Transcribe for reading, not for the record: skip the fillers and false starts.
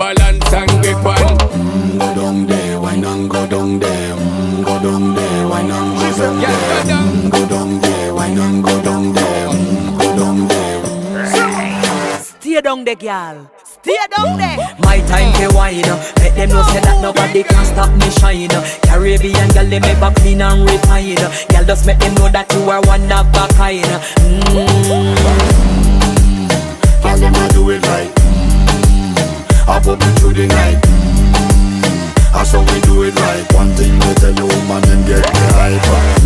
balance and grip on. Go down there, why not go down there? Go down there, why not go down there? Go down there, why not go down there? Go down there. Stay down there, girl. Stay down there. My time to wine. Let them know say that nobody can stop me shine. Caribbean girl, they make back clean and refine. Girl, just make them know that you are one of a kind. Girl, them a do it right. I pop it through the night. That's how we do it right. One thing they tell you, woman, them get the hype.